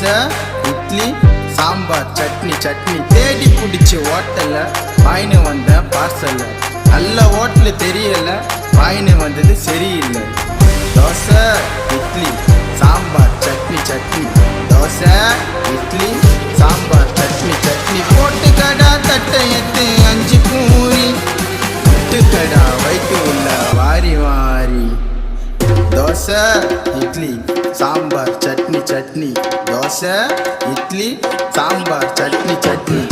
தோசை இட்லி சாம்பார் சட்னி சட்னி தேடி பிடிச்சி ஹோட்டல்ல வாயின்னு வந்த பார்சல்ல நல்ல ஹோட்டலு தெரியல வாயின்னு வந்தது சரியில்லை. தோசை இட்லி சாம்பார் சட்னி சட்னி தோசை இட்லி சாம்பார் சட்னி சட்னி போட்டு கடா தட்டை எத்து 5 பூரி விட்டு கடா வைத்து உள்ள வாரி வாரி. தோசை இட்லி சாம்பார் சட்னி சட்னி தோசை இட்லி சாம்பார் சட்னி சட்னி.